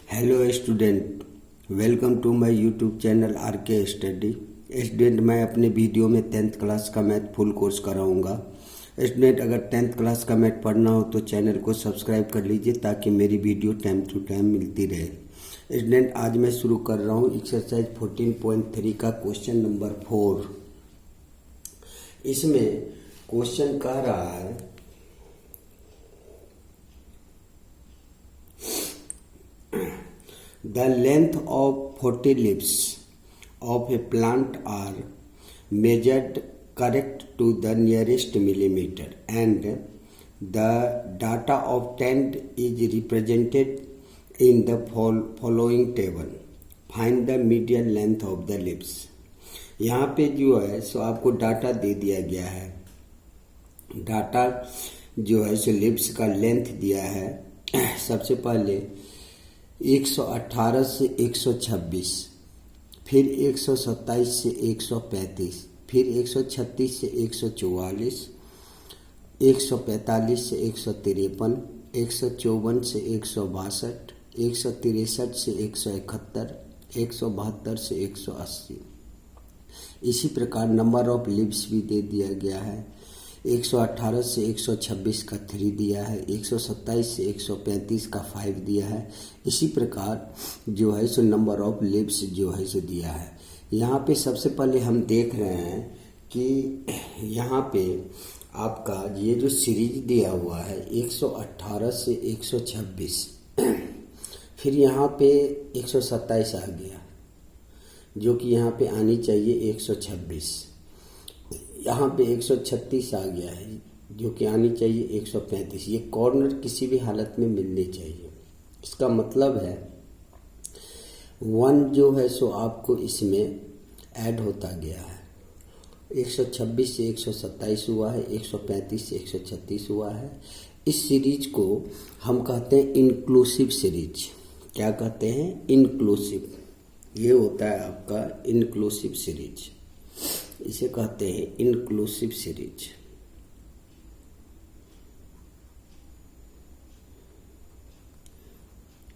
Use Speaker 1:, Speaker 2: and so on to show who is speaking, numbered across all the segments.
Speaker 1: Hello student, welcome to my YouTube channel RK study. Student, मैं अपने video में 10th class का math full course कराऊंगा। Student, अगर 10th क्लास का मैथ पढ़ना हो तो चैनल को सब्सक्राइब कर लीजिए ताकि मेरी वीडियो टाइम टू टाइम मिलती रहे। स्टूडेंट, आज मैं शुरू कर रहा हूँ एक्सरसाइज 14.3 का क्वेश्चन नंबर 4। इसमें क्वेश्चन कह रहा है the length of 40 leaves of a plant are measured correct to the nearest millimeter and the data obtained is represented in the following table. Find the median length of the leaves. यहाँ पे जो है सो आपको data दे दिया गया है। Data जो है सो लिप्स का लेंथ दिया है। सबसे पहले 118 से 126, फिर 127 से 135, फिर 136 से 144, 145 से 153, 154 से 162, 163 से 171, 172 से 180। इसी प्रकार नंबर ऑफ लीव्स भी दे दिया गया है। 118 से 126 का 3 दिया है, 127 से 135 का 5 दिया है। इसी प्रकार जो है सो नंबर ऑफ लीव्स जो है सो दिया है। यहाँ पे सबसे पहले हम देख रहे हैं कि यहाँ पे आपका ये जो सीरीज दिया हुआ है 118 से 126, फिर यहाँ पे 127 आ गया जो कि यहाँ पे आनी चाहिए 126, यहाँ पे 136 आ गया है जो कि आनी चाहिए 135। ये कॉर्नर किसी भी हालत में मिलनी चाहिए। इसका मतलब है 1 जो है सो आपको इसमें ऐड होता गया है। 126 से 127 हुआ है, 135 से 136 हुआ है। इस सीरीज को हम कहते हैं इंक्लूसिव सीरीज। क्या कहते हैं? इंक्लूसिव। ये होता है आपका इंक्लूसिव सीरीज। इसे कहते हैं inclusive series.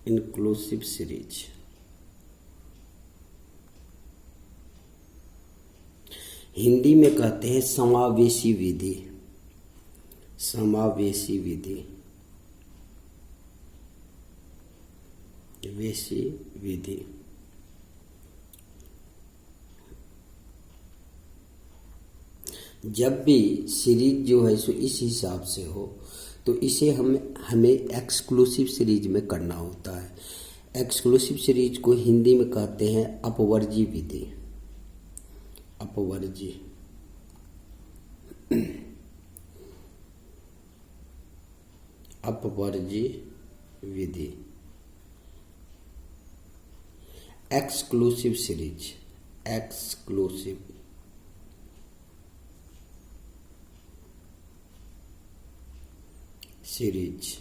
Speaker 1: Inclusive series Hindi में कहते हैं समावेशी विधि। समावेशी विधि, वेशी विधि। जब भी सीरीज जो है सो इस हिसाब से हो तो इसे हमें एक्सक्लूसिव सीरीज में करना होता है। एक्सक्लूसिव सीरीज को हिंदी में कहते हैं अपवर्जी विधि। अपवर्जी। अपवर्जी विधि। Exclusive series. Exclusive series.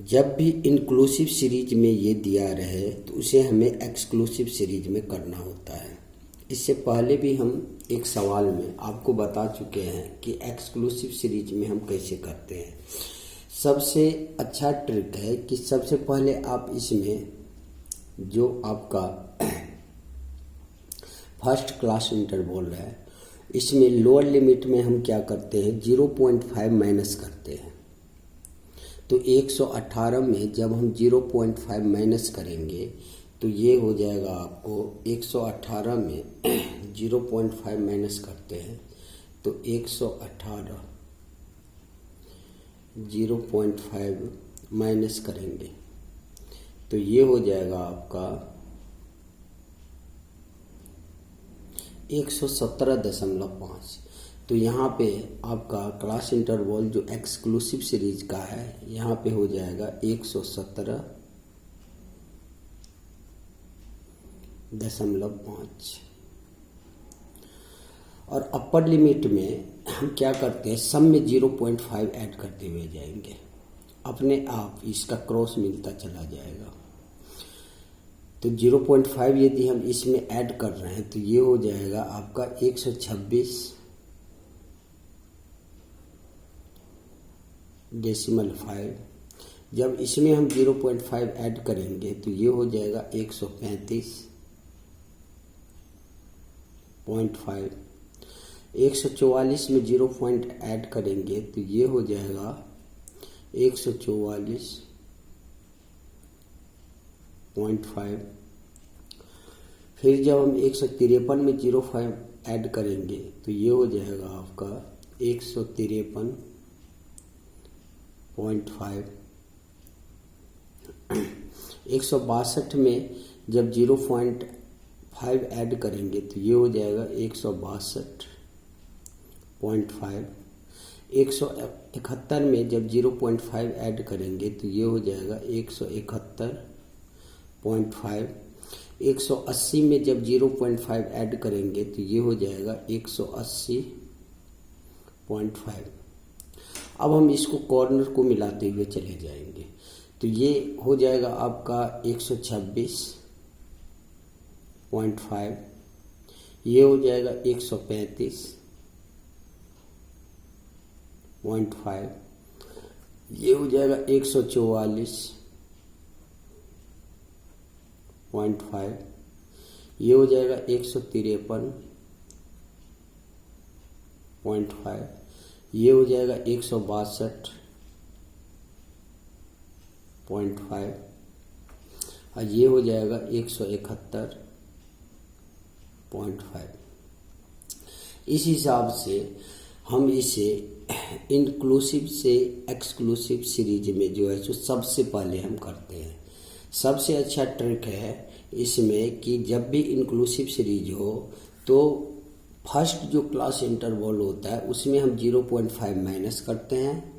Speaker 1: जब भी इंक्लूसिव सीरीज में ये दिया रहे तो उसे हमें एक्सक्लूसिव सीरीज में करना होता है। इससे पहले भी हम एक सवाल में आपको बता चुके हैं कि एक्सक्लूसिव सीरीज में हम कैसे करते हैं। सबसे अच्छा ट्रिक है कि सबसे पहले आप इसमें जो आपका फर्स्ट क्लास इंटरवल है इसमें लोअर लिमिट में हम क्या करते हैं 0.5 माइनस करते हैं। तो 118 में जब हम 0.5 माइनस करेंगे तो ये हो जाएगा आपको 118 में 0.5 माइनस करते हैं तो 118 0.5 माइनस करेंगे तो ये हो जाएगा आपका 117.5। तो यहाँ पे आपका क्लास इंटरवल जो एक्सक्लूसिव सीरीज का है यहाँ पे हो जाएगा 117.5। और अपर लिमिट में हम क्या करते हैं सम में 0.5 ऐड करते हुए जाएंगे। अपने आप इसका क्रॉस मिलता चला जाएगा। तो 0.5 यदि हम इसमें ऐड कर रहे हैं तो ये हो जाएगा आपका 126.5 जब इसमें हम 0.5 ऐड करेंगे तो ये हो जाएगा 135.5। 144 में 0 पॉइंट ऐड करेंगे तो ये हो जाएगा 144.5। फिर जब हम 153 में 0.5 ऐड करेंगे तो ये हो जाएगा आपका 153.5। 162 में जब 0.5 ऐड करेंगे तो ये हो जाएगा 162.5। 171 में जब 0.5 ऐड करेंगे तो ये हो जाएगा 171.5। 180 में जब 0.5 ऐड करेंगे तो ये हो जाएगा 180.5। अब हम इसको कॉर्नर को मिलाते हुए चले जाएंगे तो ये हो जाएगा आपका 126.5। ये हो जाएगा 135.5। ये हो जाएगा 144.5। ये हो जाएगा 153.5। ये हो जाएगा 162.5 और ये हो जाएगा 171.5। इस हिसाब से हम इसे इंक्लूसिव से एक्सक्लूसिव सीरीज में जो है सो सबसे पहले हम करते हैं। सबसे अच्छा ट्रिक है इसमें कि जब भी इंक्लूसिव सीरीज हो तो फर्स्ट जो क्लास इंटरवल होता है उसमें हम 0.5 माइनस करते हैं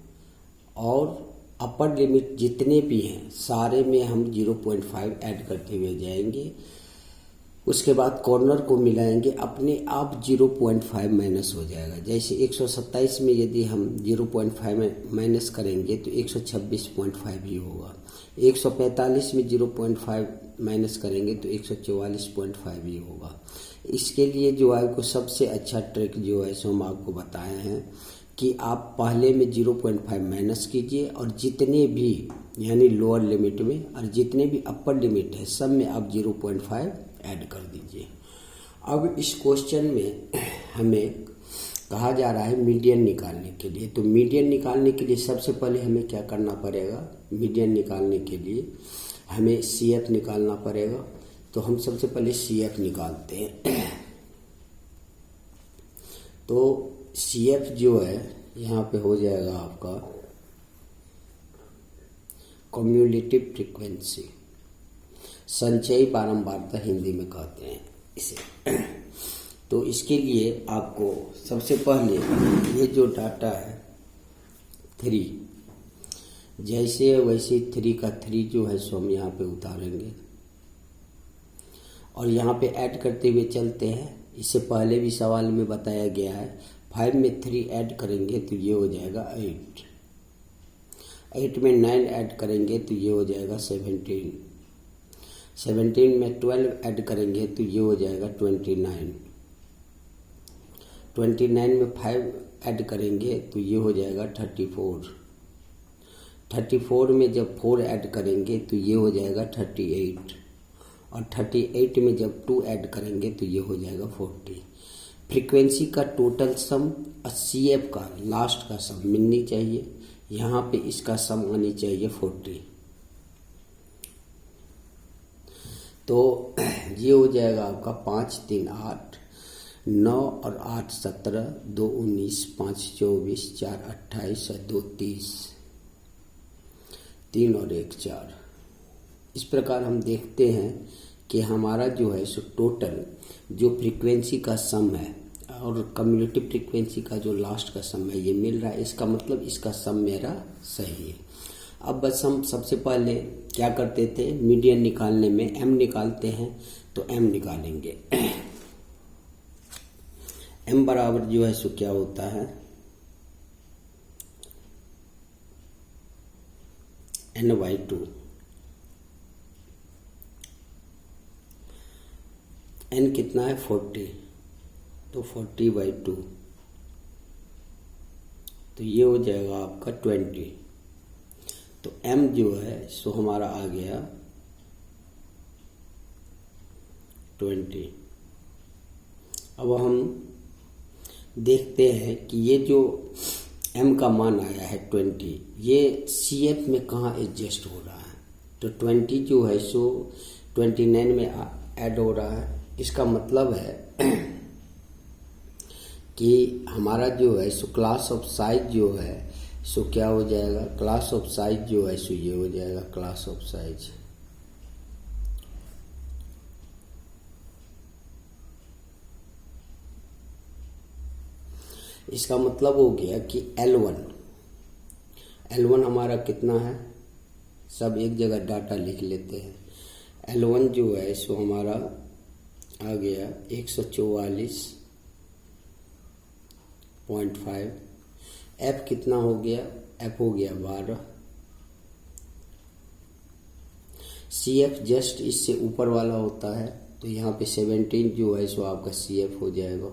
Speaker 1: और अपर लिमिट जितने भी हैं सारे में हम 0.5 ऐड करते हुए जाएंगे। उसके बाद कॉर्नर को मिलाएंगे, अपने आप 0.5 माइनस हो जाएगा। जैसे 127 में यदि हम 0.5 माइनस करेंगे तो 126.5 ही होगा। 145 में 0.5 माइनस करेंगे तो 144.5 ही होगा। इसके लिए जो है को सबसे अच्छा ट्रिक जो है सो हम आपको बताए हैं कि आप पहले में 0.5 माइनस कीजिए और जितने भी यानी लोअर लिमिट में और जितने भी अपर लिमिट है सब में आप 0.5 ऐड कर दीजिए। अब इस क्वेश्चन में हमें कहा जा रहा है मीडियन निकालने के लिए। तो मीडियन निकालने के लिए सबसे पहले हमें क्या करना पड़ेगा? मीडियन निकालने के लिए हमें CF निकालना पड़ेगा। तो हम सबसे पहले CF निकालते हैं। तो CF जो है यहाँ पे हो जाएगा आपका कम्युलेटिव फ्रीक्वेंसी, संचयी बारंबारता हिंदी में कहते हैं इसे। तो इसके लिए आपको सबसे पहले ये जो डाटा है 3, जैसे वैसे 3 का 3 जो है सो हम यहाँ पे उतारेंगे और यहाँ पे ऐड करते हुए चलते हैं। इससे पहले भी सवाल में बताया गया है 5 में 3 ऐड करेंगे तो ये हो जाएगा 8। 8 में 9 ऐड करेंगे तो ये हो जाएगा 17। 17 में 12 ऐड करेंगे तो ये हो जाएगा 29। 29 में 5 ऐड करेंगे तो ये हो जाएगा 34। 34 में जब 4 ऐड करेंगे तो ये हो जाएगा 38 और 38 में जब 2 ऐड करेंगे तो ये हो जाएगा 40। फ्रीक्वेंसी का टोटल सम और CF का लास्ट का सम मिलनी चाहिए। यहाँ पे इसका सम आनी चाहिए 40। तो ये हो जाएगा आपका 5 3 8 9 और 8 17 2 19 5 24 4 28 और 2 30 3 और 1 4। इस प्रकार हम देखते हैं कि हमारा जो है सो टोटल जो फ्रीक्वेंसी का सम है और कम्युलेटिव फ्रीक्वेंसी का जो लास्ट का सम है ये मिल रहा है। इसका मतलब इसका सम मेरा सही है। अब बस हम सबसे पहले क्या करते थे, मीडियन निकालने में M निकालते हैं। तो M निकालेंगे। M बराबर जो है सो क्या होता है, N/2। N कितना है 40, तो 40/2 तो ये हो जाएगा आपका 20। तो m जो है सो हमारा आ गया 20। अब हम देखते हैं कि ये जो m का मान आया है 20, ये CF में कहाँ एडजस्ट हो रहा है। तो 20 जो है सो 29 में ऐड हो रहा है। इसका मतलब है कि हमारा जो है सो क्लास ऑफ साइज जो है सो क्या हो जाएगा, क्लास ऑफ साइज जो है सो ये हो जाएगा क्लास ऑफ साइज। इसका मतलब हो गया कि L1 हमारा कितना है, सब एक जगह डाटा लिख लेते हैं। L1 जो है सो हमारा आ गया 144.5। F कितना हो गया, F हो गया 12। CF जस्ट इससे ऊपर वाला होता है, तो यहाँ पे 17 जो है सो आपका CF हो जाएगा।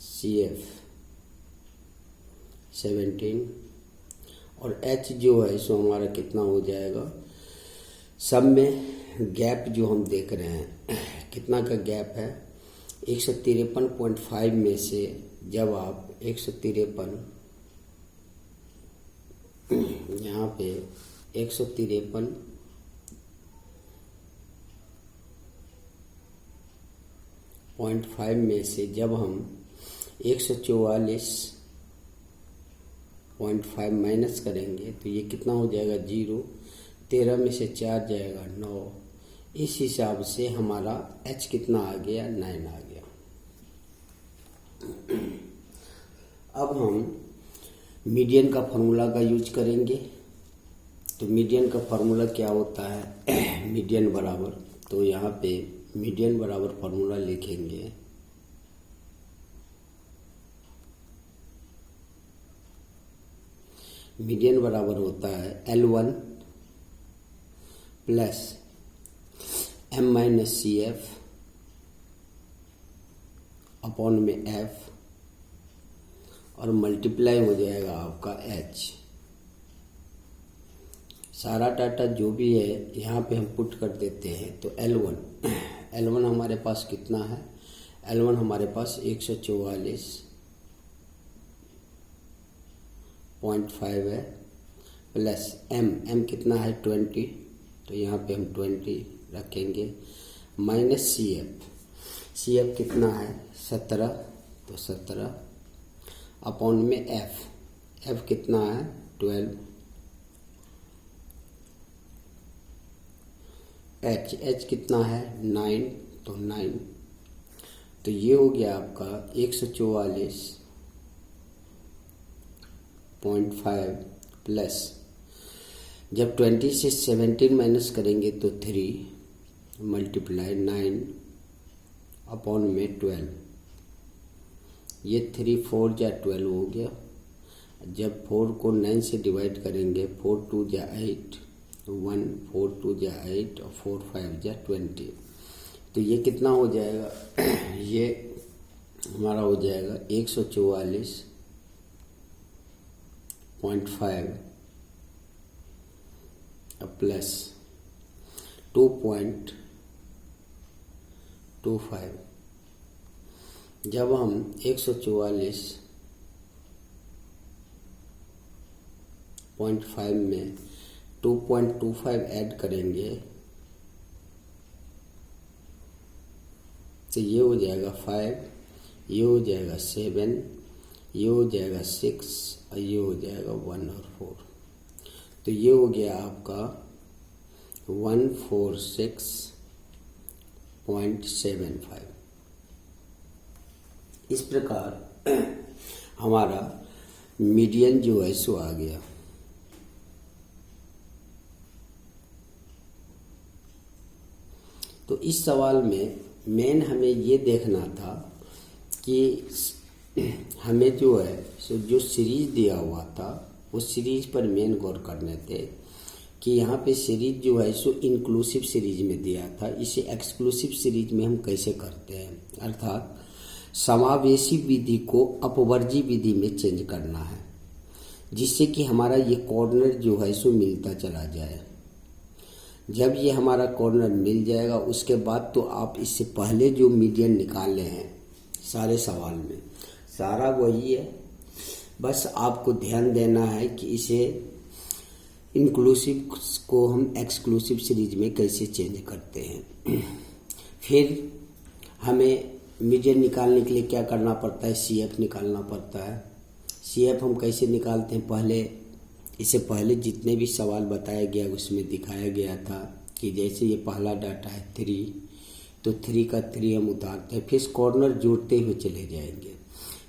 Speaker 1: CF 17 और H जो है सो हमारा कितना हो जाएगा, सब में गैप जो हम देख रहे हैं कितना का गैप है, 153.5 में से जब आप 153 यहाँ पे 153.5 में से जब हम 144.5 माइनस करेंगे तो ये कितना हो जाएगा 0। 13 में से 4 जाएगा 9। इस हिसाब से हमारा H कितना आ गया, 9 आ गया। अब हम मीडियन का फार्मूला का यूज करेंगे। तो मीडियन का फार्मूला क्या होता है मीडियन बराबर, तो यहाँ पे मीडियन बराबर फार्मूला लिखेंगे। मीडियन बराबर होता है L1 plus M minus CF upon में F और मल्टीप्लाई हो जाएगा आपका H। सारा डाटा जो भी है यहाँ पे हम पुट कर देते हैं। तो L1 हमारे पास कितना है, L1 हमारे पास 144.5 है प्लस M कितना है 20, तो यहाँ पे हम 20 रखेंगे माइनस CF कितना है 17, तो 17 अपॉन में F कितना है 12, H कितना है 9, तो 9। तो ये हो गया आपका 144.5 प्लस जब 20 से 17 माइनस करेंगे तो 3 मल्टीप्लाई 9 अपॉन में 12। ये 3 4 जा 12 हो गया। जब 4 को 9 से डिवाइड करेंगे 4 2 जा 8, 1 4 2 जा 8 और 4 5 जा 20। तो ये कितना हो जाएगा ये हमारा हो जाएगा 144.5 प्लस 2.25। जब हम 144.5 में 2.25 ऐड करेंगे तो ये हो जाएगा 5, ये हो जाएगा 7, ये हो जाएगा 6 और ये हो जाएगा 1 और 4। तो ये हो गया आपका 146.75। इस प्रकार हमारा मीडियन जो है सो आ गया। तो इस सवाल में मेन हमें ये देखना था कि हमें जो है सो जो सीरीज दिया हुआ था वो सीरीज पर मेन गौर करने थे कि यहाँ पे सीरीज जो है सो इंक्लूसिव सीरीज में दिया था, इसे एक्सक्लूसिव सीरीज में हम कैसे करते हैं, अर्थात समावेशी विधि को अपवर्जी विधि में चेंज करना है। जिससे कि हमारा ये कॉर्नर जो है सो मिलता चला जाए। जब ये हमारा कॉर्नर मिल जाएगा उसके बाद तो आप इससे पहले जो मीडियन निकाले हैं सारे सवाल में सारा वही है, बस आपको ध्यान देना है कि इसे इंक्लूसिव को हम एक्सक्लूसिव सीरीज में कैसे चेंज करते हैं। फिर हमें मीडियन निकालने के लिए क्या करना पड़ता है, CF निकालना पड़ता है। CF हम कैसे निकालते हैं, पहले इससे पहले जितने भी सवाल बताया गया उसमें दिखाया गया था कि जैसे ये पहला डाटा है 3, तो 3 का 3 हम उतारते हैं, फिर कॉर्नर जोड़ते हुए चले जाएंगे।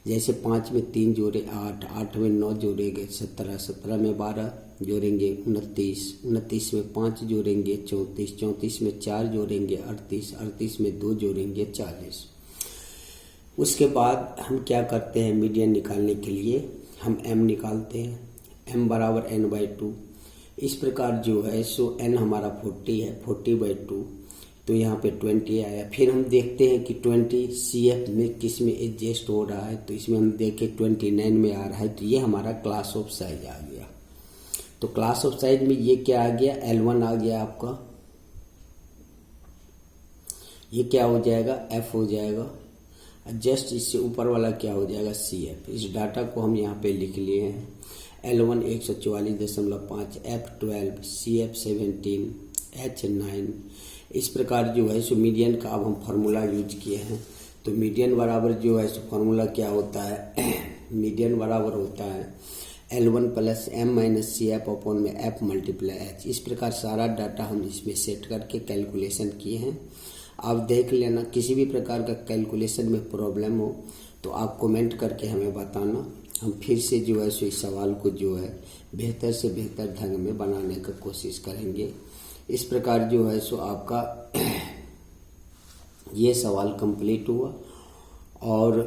Speaker 1: जैसे 5 में 3 जोड़े 8, 8 में 9 जोड़ेंगे 17, 17 में 12 जोड़ेंगे 29, 29 में 5 जोड़ेंगे 34, 34 में 4 जोड़ेंगे 38, 38 में 2 जोड़ेंगे 40। उसके बाद हम क्या करते हैं, मीडियन निकालने के लिए हम m निकालते हैं, m बराबर n/2। इस प्रकार जो है सो n हमारा 40 है, 40/2, तो यहाँ पे 20 आया। फिर हम देखते हैं कि 20 CF में किस में एडजस्ट हो रहा है, तो इसमें हम देखें 29 में आ रहा है, तो ये हमारा क्लास ऑफ साइज आ गया। तो क्लास ऑफ साइज में ये क्या आ गया, L1 आ गया आपका, ये क्या हो जाएगा, F हो जाएगा। जस्ट इससे ऊपर वाला क्या हो जाएगा, CF। इस डाटा को हम यहाँ पे लिख लिए हैं, L1 144.5, F12, CF 17, H9। इस प्रकार जो है सो मीडियन का अब हम फार्मूला यूज किए हैं। तो मीडियन बराबर जो है सो फार्मूला क्या होता है, मीडियन बराबर होता है L1 + M - CF अपॉन में F × H। इस प्रकार सारा डाटा हम इसमें सेट करके कैलकुलेशन किए हैं। आप देख लेना, किसी भी प्रकार का कैलकुलेशन में प्रॉब्लम हो तो आप कमेंट करके हमें बताना, हम फिर से जो है सो इस सवाल को जो है बेहतर से बेहतर ढंग में बनाने का कोशिश करेंगे। इस प्रकार जो है सो आपका ये सवाल कंप्लीट हुआ। और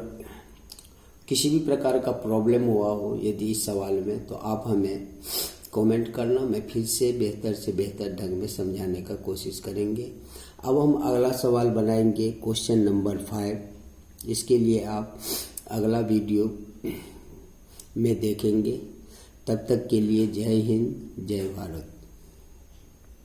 Speaker 1: किसी भी प्रकार का प्रॉब्लम हुआ हो यदि इस सवाल में, तो आप हमें कमेंट करना, मैं फिर से बेहतर ढंग में समझाने का कोशिश करेंगे। अब हम अगला सवाल बनाएंगे क्वेश्चन नंबर 5। इसके लिए आप अगला वीडियो में देखेंगे। तब तक के लिए जय हिंद, जय भारत।